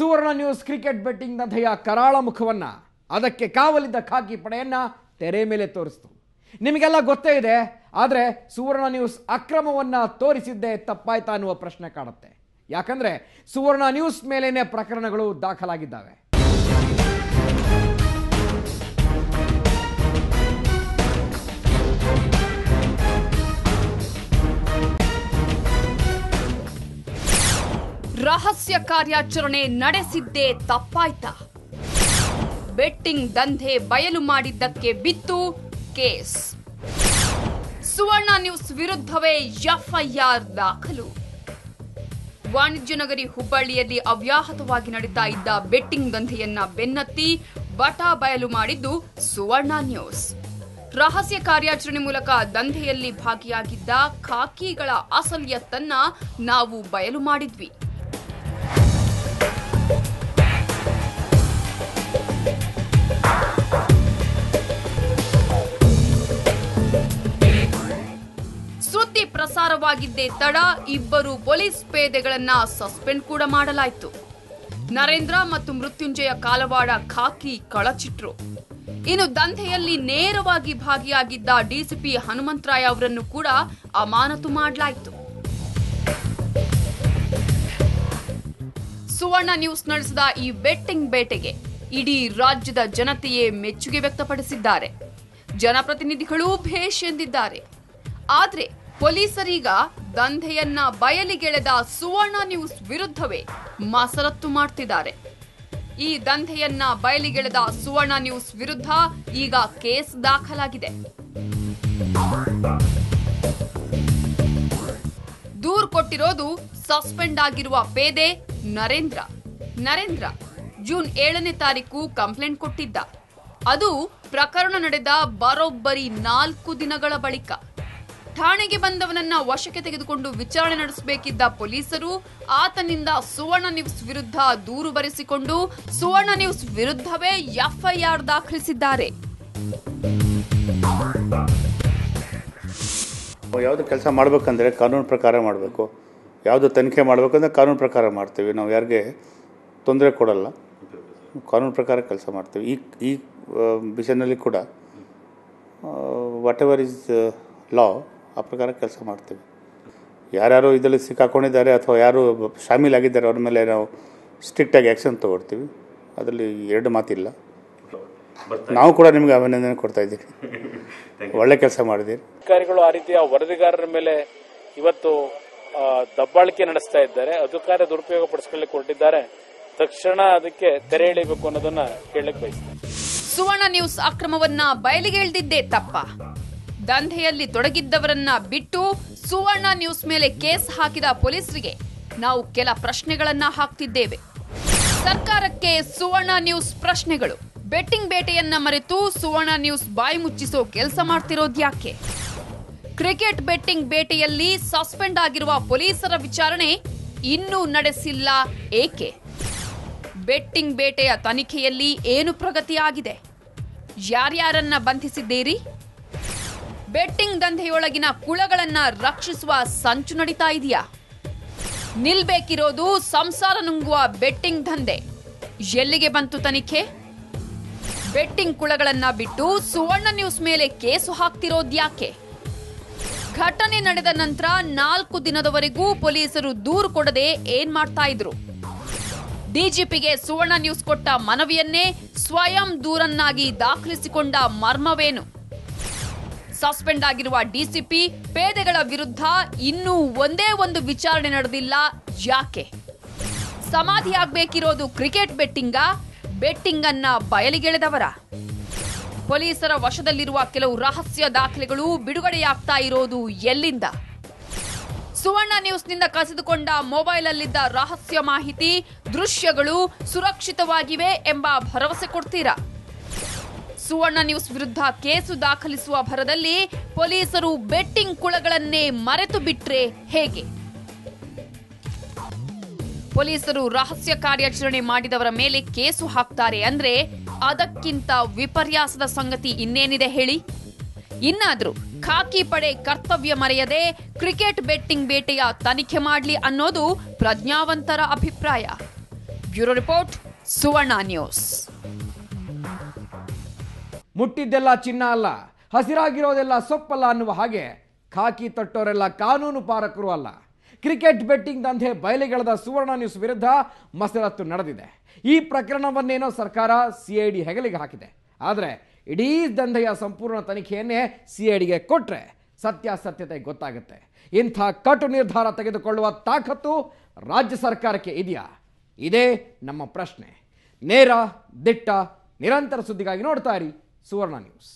ಸುವರ್ಣ news cricket betting ದಂಧೆಯ ಕರಾಳ ಮುಖವನ್ನ, ಅದಕ್ಕೆ ಕಾವಲಿದ್ದ ಖಾಕಿ ಪಡೆಯನ್ನ ತೆರೆ ಮೇಲೆ ತೋರಿಸಿತು. ನಿಮಗೆಲ್ಲ ಗೊತ್ತೇ ಇದೆ. ಆದರೆ ಸುವರ್ಣ ನ್ಯೂಸ್ ಅಕ್ರಮವನ್ನ ತೋರಿಸಿದ್ದೇ ತಪ್ಪಾಯ್ತಾ ಅನ್ನುವ ಪ್ರಶ್ನೆ ಕಾಡುತ್ತೆ. ಯಾಕಂದ್ರೆ ಸುವರ್ಣ ನ್ಯೂಸ್ ಮೇಲೇನೆ ಪ್ರಕರಣಗಳು ದಾಖಲಾಗಿದ್ದಾವೆ. ರಹಸ್ಯ ಕಾರ್ಯಾಚರಣೆ ನಡೆಸಿದ್ದೇ ತಪ್ಪಾಯ್ತಾ? ಬೆಟ್ಟಿಂಗ್ ದಂಧೆ ಬಯಲು ಮಾಡಿದ್ದಕ್ಕೆ ಬಿತ್ತು ಕೇಸ್. ಸುವರ್ಣ ನ್ಯೂಸ್ ವಿರುದ್ಧವೇ ಎಫ್ಐಆರ್ ದಾಖಲು. ವಾಣಿಜ್ಯ ನಗರಿ ಹುಬ್ಬಳ್ಳಿಯಲ್ಲಿ ಅವ್ಯಾಹತವಾಗಿ ನಡೀತಾ ಇದ್ದ ಬೆಟ್ಟಿಂಗ್ ದಂಧೆಯನ್ನ ಬೆನ್ನತ್ತಿ ಬಟಾ ಬಯಲು ಮಾಡಿದ್ದು ಸುವರ್ಣ ನ್ಯೂಸ್. ರಹಸ್ಯ ಕಾರ್ಯಾಚರಣೆ ಮೂಲಕ ದಂಧೆಯಲ್ಲಿ ಭಾಗಿಯಾಗಿದ್ದ ಖಾಕಿಗಳ ಅಸಲಿಯತ್ತನ್ನ ನಾವು ಬಯಲು ಮಾಡಿದ್ವಿ. ಸುದ್ದಿ ಪ್ರಸಾರವಾಗಿದ್ದೇ ತಡ ಇಬ್ಬರು ಪೊಲೀಸ್ ಪೇದೆಗಳನ್ನ ಸಸ್ಪೆಂಡ್ ಕೂಡ ಮಾಡಲಾಯಿತು. ನರೇಂದ್ರ ಮತ್ತು ಮೃತ್ಯುಂಜಯ ಕಾಲವಾಡ ಖಾಕಿ ಕಳಚಿಟ್ರು. ಇನ್ನು ದಂಧೆಯಲ್ಲಿ ನೇರವಾಗಿ ಭಾಗಿಯಾಗಿದ್ದ ಡಿಸಿಪಿ ಹನುಮಂತರಾಯ ಅವರನ್ನು ಕೂಡ ಅಮಾನತು ಮಾಡಲಾಯಿತು. ಸುವರ್ಣ ನ್ಯೂಸ್ ನಡೆಸಿದ ಈ ಬೆಟ್ಟಿಂಗ್ ಬೇಟೆಗೆ ಇಡೀ ರಾಜ್ಯದ ಜನತೆಯೇ ಮೆಚ್ಚುಗೆ ವ್ಯಕ್ತಪಡಿಸಿದ್ದಾರೆ. ಜನಪ್ರತಿನಿಧಿಗಳು ಭೇಷ್ ಎಂದಿದ್ದಾರೆ. ಆದ್ರೆ ಪೊಲೀಸರೀಗ ದಂಧೆಯನ್ನ ಬಯಲಿಗೆಳೆದ ಸುವರ್ಣ ನ್ಯೂಸ್ ವಿರುದ್ಧವೇ ಮಸರತ್ತು ಮಾಡ್ತಿದ್ದಾರೆ. ಈ ದಂಧೆಯನ್ನ ಬಯಲಿಗೆಳೆದ ಸುವರ್ಣ ನ್ಯೂಸ್ ವಿರುದ್ಧ ಈಗ ಕೇಸ್ ದಾಖಲಾಗಿದೆ. ದೂರು ಕೊಟ್ಟಿರೋದು ಸಸ್ಪೆಂಡ್ ಆಗಿರುವ ಪೇದೆ ನರೇಂದ್ರ ಜೂನ್ 7ನೇ ತಾರೀಕು ಕಂಪ್ಲೇಂಟ್ ಕೊಟ್ಟಿದ್ದ. ಅದು ಪ್ರಕರಣ ನಡೆದ ಬರೋಬ್ಬರಿ 4 ದಿನಗಳ ಬಳಿಕ. ಠಾಣೆಗೆ ಬಂದವನನ್ನ ವಶಕ್ಕೆ ತೆಗೆದುಕೊಂಡು ವಿಚಾರಣೆ ನಡೆಸಬೇಕಿದ್ದ ಪೊಲೀಸರು ಆತನಿಂದ ಸುವರ್ಣ ನ್ಯೂಸ್ ವಿರುದ್ಧ ದೂರು ಬರೆಸಿಕೊಂಡು ಸುವರ್ಣ ನ್ಯೂಸ್ ವಿರುದ್ಧವೇ ಎಫ್ಐಆರ್ ದಾಖಲಿಸಿದ್ದಾರೆ. ಯಾವುದು ಕೆಲಸ ಮಾಡಬೇಕಂದ್ರೆ ಕಾನೂನು ಪ್ರಕಾರ ಮಾಡಬೇಕು. ಯಾವುದು ತನಿಖೆ ಮಾಡಬೇಕಂದ್ರೆ ಕಾನೂನು ಪ್ರಕಾರ ಮಾಡ್ತೀವಿ. ನಾವು ಯಾರಿಗೆ ತೊಂದರೆ ಕೊಡಲ್ಲ, ಕಾನೂನು ಪ್ರಕಾರ ಕೆಲಸ ಮಾಡ್ತೀವಿ. ಈ ವಿಷಯದಲ್ಲಿ ಕೂಡ ವಾಟ್ ಎವರ್ ಇಸ್ ಲಾ ಆ ಪ್ರಕಾರ ಕೆಲಸ ಮಾಡ್ತೀವಿ. ಯಾರ್ಯಾರು ಇದರಲ್ಲಿ ಸಿಕ್ಕಾಕೊಂಡಿದ್ದಾರೆ ಅಥವಾ ಯಾರು ಶಾಮೀಲಾಗಿದ್ದಾರೆ ಅವ್ರ ಮೇಲೆ ನಾವು ಸ್ಟ್ರಿಕ್ಟಾಗಿ ಆ್ಯಕ್ಷನ್ ತೊಗೊಳ್ತೀವಿ. ಅದರಲ್ಲಿ ಎರಡು ಮಾತಿಲ್ಲ. ನಾವು ಕೂಡ ನಿಮಗೆ ಅಭಿನಂದನೆ ಕೊಡ್ತಾ ಇದ್ದೀವಿ. ಒಳ್ಳೆ ಕೆಲಸ ಮಾಡಿದ್ದೀರಿ. ಅಧಿಕಾರಿಗಳು ಆ ರೀತಿಯ ವರದಿಗಾರರ ಮೇಲೆ ಇವತ್ತು ದಬ್ಬಾಳಿಕೆ ನಡೆಸ್ತಾ ಇದ್ದಾರೆ, ಅಧಿಕಾರ ದುರುಪಯೋಗ ಪಡಿಸಿಕೊಳ್ಳಿಕ್ಕೆ ಹೊರಟಿದ್ದಾರೆ. ತಕ್ಷಣ ಅದಕ್ಕೆ ತೆರೆ ಎಳಿಬೇಕು ಅನ್ನೋದನ್ನ ಕೇಳಲಿಕ್ಕೆ ಬಯಸ್ತೀನಿ. ಸುವರ್ಣ ನ್ಯೂಸ್ ಅಕ್ರಮವನ್ನ ಬಯಲಿಗೆಳೆದಿದ್ದೇ ತಪ್ಪ? ದಂಧೆಯಲ್ಲಿ ತೊಡಗಿದ್ದವರನ್ನ ಬಿಟ್ಟು ಸುವರ್ಣ ನ್ಯೂಸ್ ಮೇಲೆ ಕೇಸ್ ಹಾಕಿದ ಪೊಲೀಸರಿಗೆ ನಾವು ಕೆಲ ಪ್ರಶ್ನೆಗಳನ್ನ ಹಾಕ್ತಿದ್ದೇವೆ. ಸರ್ಕಾರಕ್ಕೆ ಸುವರ್ಣ ನ್ಯೂಸ್ ಪ್ರಶ್ನೆಗಳು. ಬೆಟ್ಟಿಂಗ್ ಬೇಟೆಯನ್ನ ಮರೆತು ಸುವರ್ಣ ನ್ಯೂಸ್ ಬಾಯಿ ಮುಚ್ಚಿಸೋ ಕೆಲಸ ಮಾಡ್ತಿರೋದ್ಯಾಕೆ? ಕ್ರಿಕೆಟ್ ಬೆಟ್ಟಿಂಗ್ ಬೇಟೆಯಲ್ಲಿ ಸಸ್ಪೆಂಡ್ ಆಗಿರುವ ಪೊಲೀಸರ ವಿಚಾರಣೆ ಇನ್ನೂ ನಡೆಸಿಲ್ಲ ಏಕೆ? ಬೆಟ್ಟಿಂಗ್ ಬೇಟೆಯ ತನಿಖೆಯಲ್ಲಿ ಏನು ಪ್ರಗತಿಯಾಗಿದೆ? ಯಾರ್ಯಾರನ್ನ ಬಂಧಿಸಿದ್ದೀರಿ? ಬೆಟ್ಟಿಂಗ್ ದಂಧೆಯೊಳಗಿನ ಕುಳಗಳನ್ನ ರಕ್ಷಿಸುವ ಸಂಚು ನಡೀತಾ ಇದೆಯಾ? ನಿಲ್ಬೇಕಿರೋದು ಸಂಸಾರ ನುಂಗುವ ಬೆಟ್ಟಿಂಗ್ ದಂಧೆ. ಎಲ್ಲಿಗೆ ಬಂತು ತನಿಖೆ? ಬೆಟ್ಟಿಂಗ್ ಕುಳಗಳನ್ನ ಬಿಟ್ಟು ಸುವರ್ಣ ನ್ಯೂಸ್ ಮೇಲೆ ಕೇಸು ಹಾಕ್ತಿರೋದ್ಯಾಕೆ? ಘಟನೆ ನಡೆದ ನಂತರ 4 ದಿನದವರೆಗೂ ಪೊಲೀಸರು ದೂರು ಕೊಡದೆ ಏನ್ ಮಾಡ್ತಾ ಇದ್ರು? ಡಿಜಿಪಿಗೆ ಸುವರ್ಣ ನ್ಯೂಸ್ ಕೊಟ್ಟ ಮನವಿಯನ್ನೇ ಸ್ವಯಂ ದೂರನ್ನಾಗಿ ದಾಖಲಿಸಿಕೊಂಡ ಮರ್ಮವೇನು? ಸಸ್ಪೆಂಡ್ ಆಗಿರುವ ಡಿಸಿಪಿ ಪೇದೆಗಳ ವಿರುದ್ಧ ಇನ್ನೂ ಒಂದೇ ಒಂದು ವಿಚಾರಣೆ ನಡೆದಿಲ್ಲ ಯಾಕೆ? ಸಮಾಧಿಯಾಗಬೇಕಿರೋದು ಕ್ರಿಕೆಟ್ ಬೆಟ್ಟಿಂಗ್ ಅನ್ನ ಬಯಲಿಗೆಳೆದವರ? ಪೊಲೀಸರ ವಶದಲ್ಲಿರುವ ಕೆಲವು ರಹಸ್ಯ ದಾಖಲೆಗಳು ಬಿಡುಗಡೆಯಾಗ್ತಾ ಇರೋದು ಎಲ್ಲಿಂದ? ಸುವರ್ಣ ನ್ಯೂಸ್ನಿಂದ ಕಸಿದುಕೊಂಡ ಮೊಬೈಲ್ ಅಲ್ಲಿದ್ದ ರಹಸ್ಯ ಮಾಹಿತಿ, ದೃಶ್ಯಗಳು ಸುರಕ್ಷಿತವಾಗಿವೆ ಎಂಬ ಭರವಸೆ ಕೊಡ್ತೀರಾ? ಸುವರ್ಣ ನ್ಯೂಸ್ ವಿರುದ್ಧ ಕೇಸು ದಾಖಲಿಸುವ ಭರದಲ್ಲಿ ಪೊಲೀಸರು ಬೆಟ್ಟಿಂಗ್ ಕುಳಗಳನ್ನೇ ಮರೆತು ಬಿಟ್ರೆ ಹೇಗೆ? ಪೊಲೀಸರು ರಹಸ್ಯ ಕಾರ್ಯಾಚರಣೆ ಮಾಡಿದವರ ಮೇಲೆ ಕೇಸು ಹಾಕ್ತಾರೆ ಅಂದ್ರೆ ಅದಕ್ಕಿಂತ ವಿಪರ್ಯಾಸದ ಸಂಗತಿ ಇನ್ನೇನಿದೆ ಹೇಳಿ? ಇನ್ನಾದ್ರೂ ಖಾಕಿ ಪಡೆ ಕರ್ತವ್ಯ ಮರೆಯದೆ ಕ್ರಿಕೆಟ್ ಬೆಟ್ಟಿಂಗ್ ಬೇಟೆಯ ತನಿಖೆ ಮಾಡಲಿ ಅನ್ನೋದು ಪ್ರಜ್ಞಾವಂತರ ಅಭಿಪ್ರಾಯ. ಬ್ಯೂರೋ ರಿಪೋರ್ಟ್, ಸುವರ್ಣ ನ್ಯೂಸ್. ಮುಟ್ಟಿದ್ದೆಲ್ಲ ಚಿನ್ನ ಅಲ್ಲ, ಹಸಿರಾಗಿರೋದೆಲ್ಲ ಸೊಪ್ಪಲ್ಲ ಅನ್ನುವ ಹಾಗೆ ಖಾಕಿ ತೊಟ್ಟೋರೆಲ್ಲ ಕಾನೂನು ಪಾಲಕರು ಅಲ್ಲ. ಕ್ರಿಕೆಟ್ ಬೆಟ್ಟಿಂಗ್ ದಂಧೆ ಬಯಲಿಗೆಳೆದ ಸುವರ್ಣ ನ್ಯೂಸ್ ವಿರುದ್ಧ ಮಸರತ್ತು ನಡೆದಿದೆ. ಈ ಪ್ರಕರಣವನ್ನೇನೋ ಸರ್ಕಾರ ಸಿಐಡಿ ಹೆಗಲಿಗೆ ಹಾಕಿದೆ. ಆದರೆ ಇಡೀ ದಂಧೆಯ ಸಂಪೂರ್ಣ ತನಿಖೆಯನ್ನೇ ಸಿಐಡಿಗೆ ಕೊಟ್ಟರೆ ಸತ್ಯಾಸತ್ಯತೆ ಗೊತ್ತಾಗುತ್ತೆ. ಇಂಥ ಕಟು ನಿರ್ಧಾರ ತೆಗೆದುಕೊಳ್ಳುವ ತಾಕತ್ತು ರಾಜ್ಯ ಸರ್ಕಾರಕ್ಕೆ ಇದೆಯಾ? ಇದೇ ನಮ್ಮ ಪ್ರಶ್ನೆ. ನೇರ, ದಿಟ್ಟ, ನಿರಂತರ ಸುದ್ದಿಗಾಗಿ ನೋಡ್ತಾ ಇರಿ ಸುವರ್ಣ ನ್ಯೂಸ್.